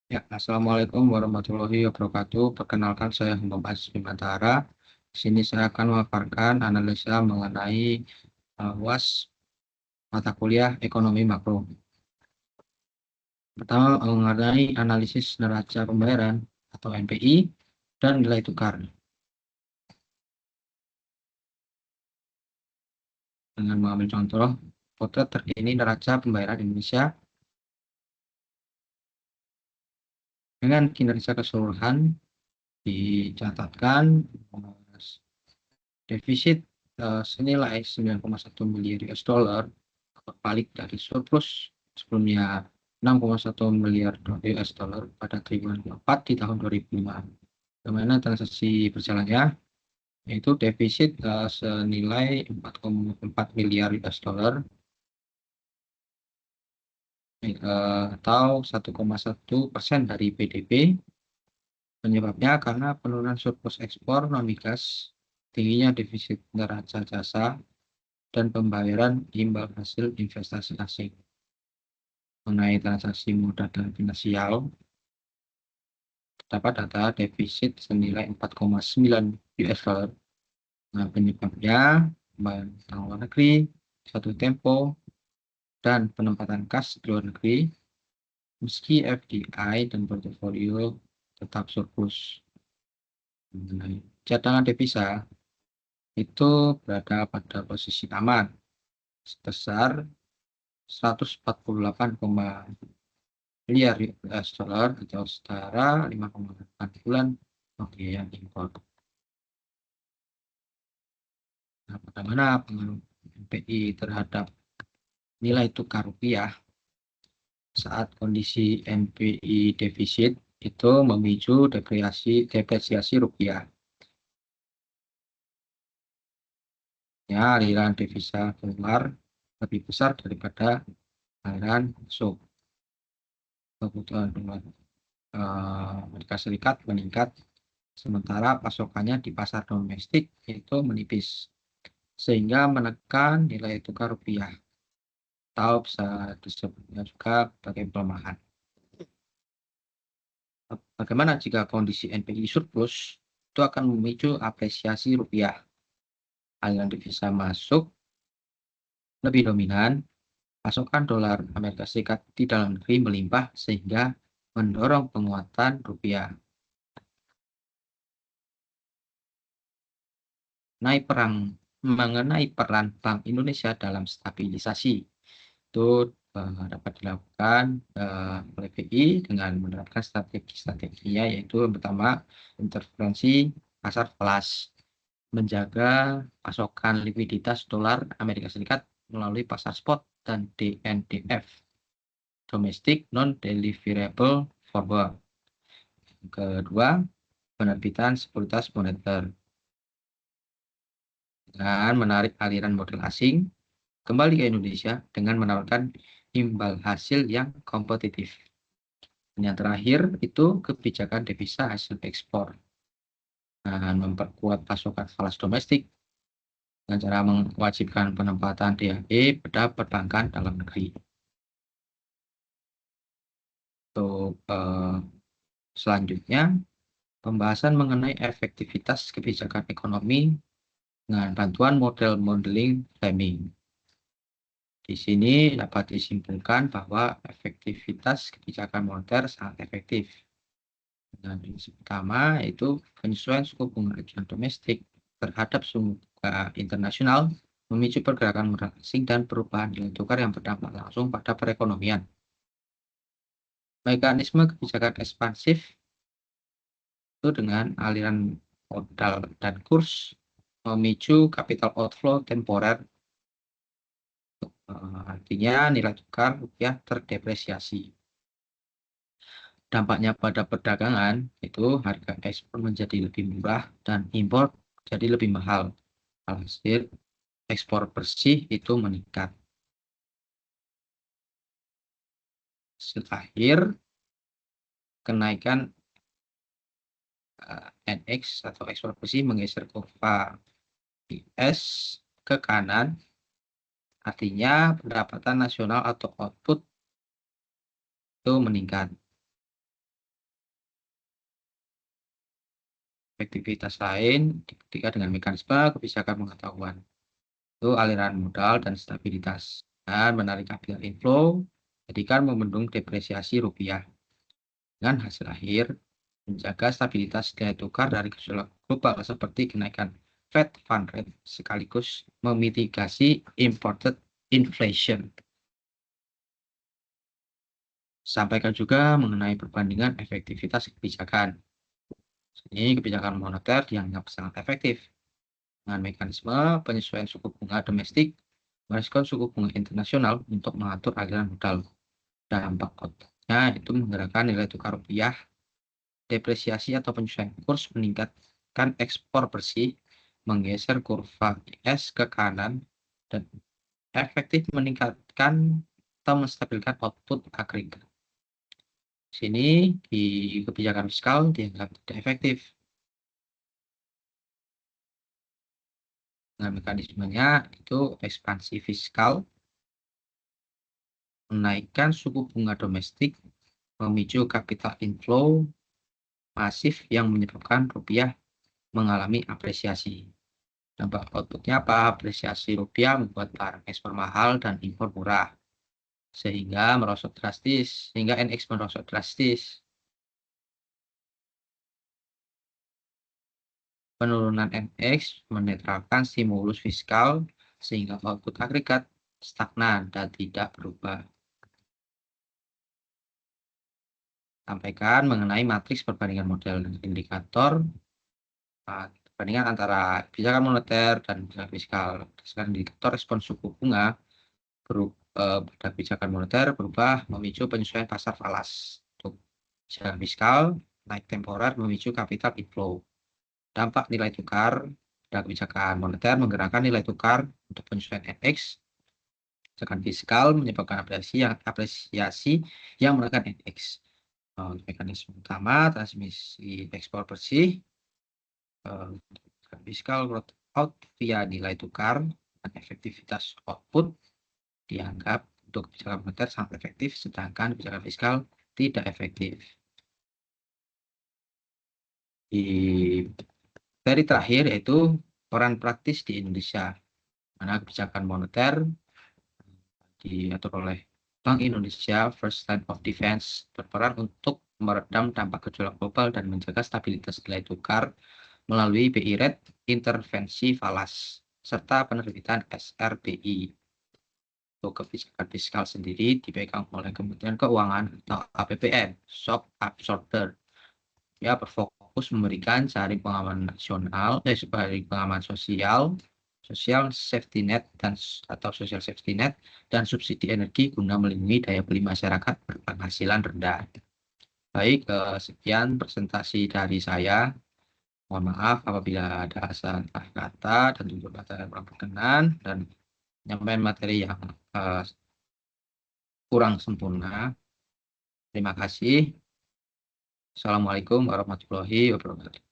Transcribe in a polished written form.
Ya, Assalamualaikum warahmatullahi wabarakatuh. Perkenalkan saya Muhammad Bimantara. Di sini saya akan memaparkan analisa mengenai UAS mata kuliah Ekonomi Makro. Pertama, mengenai analisis neraca pembayaran atau NPI dan nilai tukar. Dengan mengambil contoh, potret terkini neraca pembayaran Indonesia dengan kinerja keseluruhan dicatatkan defisit senilai 9,1 miliar US dollar, balik dari surplus sebelumnya 6,1 miliar US dollar pada triwulan keempat di tahun 2005. Bagaimana transaksi berjalannya? Yaitu defisit senilai 4,4 miliar US dollar atau 1,1% dari PDB. Penyebabnya karena penurunan surplus ekspor non migas, tingginya defisit neraca jasa, dan pembayaran imbal hasil investasi asing. Mengenai transaksi modal dan finansial, terdapat data defisit senilai 4,9 US dollar. Nah, penyebabnya utang luar negeri, satu tempo, dan penempatan kas di luar negeri, meski FDI dan portofolio tetap surplus. Mengenai cadangan devisa, itu berada pada posisi aman, sebesar 148,5 miliar US dollar atau setara 5,8 bulan pembiayaan impor. Nah, bagaimana pengaruh NPI terhadap nilai tukar rupiah saat kondisi NPI defisit itu memicu depresiasi rupiah. Ya, aliran devisa keluar lebih besar daripada aliran masuk. Kebutuhan Amerika Serikat meningkat, sementara pasokannya di pasar domestik itu menipis, sehingga menekan nilai tukar rupiah, atau bisa disebutnya juga sebagai pelemahan. Bagaimana jika kondisi NPI surplus? Itu akan memicu apresiasi rupiah. Aliran devisa masuk lebih dominan, pasokan dolar Amerika Serikat di dalam negeri melimpah sehingga mendorong penguatan rupiah. Mengenai peran Bank Indonesia dalam stabilisasi, itu dapat dilakukan oleh BI dengan menerapkan strategi-strateginya, yaitu yang pertama intervensi pasar falas, menjaga pasokan likuiditas dolar Amerika Serikat melalui pasar spot dan DNDF, domestic non-deliverable forward. Kedua, penerbitan sekuritas moneter dengan menarik aliran modal asing kembali ke Indonesia dengan menawarkan imbal hasil yang kompetitif. Dan yang terakhir itu kebijakan devisa hasil ekspor. Nah, memperkuat pasokan falas domestik dengan cara mewajibkan penempatan DAE pada perbankan dalam negeri. Untuk selanjutnya, pembahasan mengenai efektivitas kebijakan ekonomi dengan bantuan model modeling framing. Di sini dapat disimpulkan bahwa efektivitas kebijakan moneter sangat efektif. Dengan prinsip pertama yaitu penyesuaian suku bunga acuan domestik terhadap suku bunga internasional memicu pergerakan modal asing dan perubahan nilai tukar yang berdampak langsung pada perekonomian. Mekanisme kebijakan ekspansif itu dengan aliran modal dan kurs memicu capital outflow temporer, artinya nilai tukar rupiah terdepresiasi. Dampaknya pada perdagangan itu harga ekspor menjadi lebih murah dan impor jadi lebih mahal. Alhasil ekspor bersih itu meningkat. Hasil akhir kenaikan NX atau ekspor bersih menggeser kurva IS ke kanan, artinya pendapatan nasional atau output itu meningkat. Efektivitas lain dibuktikan dengan mekanisme kebijakan pengetahuan, itu aliran modal dan stabilitas. Dan menarik capital inflow, jadikan membendung depresiasi rupiah. Dengan hasil akhir, menjaga stabilitas nilai tukar dari gejolak global seperti kenaikan Fed Fund Rate sekaligus memitigasi imported inflation. Sampaikan juga mengenai perbandingan efektivitas kebijakan. Ini kebijakan moneter dianggap sangat efektif dengan mekanisme penyesuaian suku bunga domestik, merespon suku bunga internasional untuk mengatur aliran modal. Dampak outputnya itu menggerakkan nilai tukar rupiah, depresiasi atau penyesuaian kurs meningkatkan ekspor bersih, menggeser kurva IS ke kanan, dan efektif meningkatkan atau menstabilkan output agregat. Sini di kebijakan fiskal dianggap tidak efektif. Nah, mekanismenya itu ekspansi fiskal, menaikkan suku bunga domestik, memicu capital inflow masif yang menyebabkan rupiah mengalami apresiasi. Dampak outputnya apa? Apresiasi rupiah membuat barang ekspor mahal dan impor murah, sehingga NX merosot drastis. Penurunan NX menetralkan stimulus fiskal sehingga output agregat stagnan dan tidak berubah. Sampaikan mengenai matriks perbandingan model dan indikator perbandingan antara kebijakan moneter dan kebijakan fiskal. Berdasarkan indikator respons suku bunga pada kebijakan moneter berubah memicu penyesuaian pasar falas. Untuk kebijakan fiskal, naik temporer memicu capital inflow. Dampak nilai tukar pada kebijakan moneter menggerakkan nilai tukar untuk penyesuaian NX. Kebijakan fiskal menyebabkan apresiasi yang menekan NX. Mekanisme utama transmisi ekspor bersih, fiskal growth out via nilai tukar dan efektivitas output dianggap untuk kebijakan moneter sangat efektif, sedangkan kebijakan fiskal tidak efektif. Di seri terakhir yaitu peran praktis di Indonesia, mana kebijakan moneter diatur oleh Bank Indonesia First Line of Defense berperan untuk meredam dampak gejolak global dan menjaga stabilitas nilai tukar melalui BI rate, intervensi falas, serta penerbitan SRBI. Untuk kebijakan fiskal sendiri dipegang oleh Kementerian Keuangan atau APBN, shock absorber. Ya, berfokus memberikan jaring pengaman nasional, jaring pengaman sosial safety net atau social safety net dan subsidi energi guna melindungi daya beli masyarakat berpenghasilan rendah. Baik, sekian presentasi dari saya. Mohon maaf apabila ada salah kata dan tutur kata yang kurang berkenan dan menyampaikan materi yang kurang sempurna. Terima kasih. Assalamualaikum warahmatullahi wabarakatuh.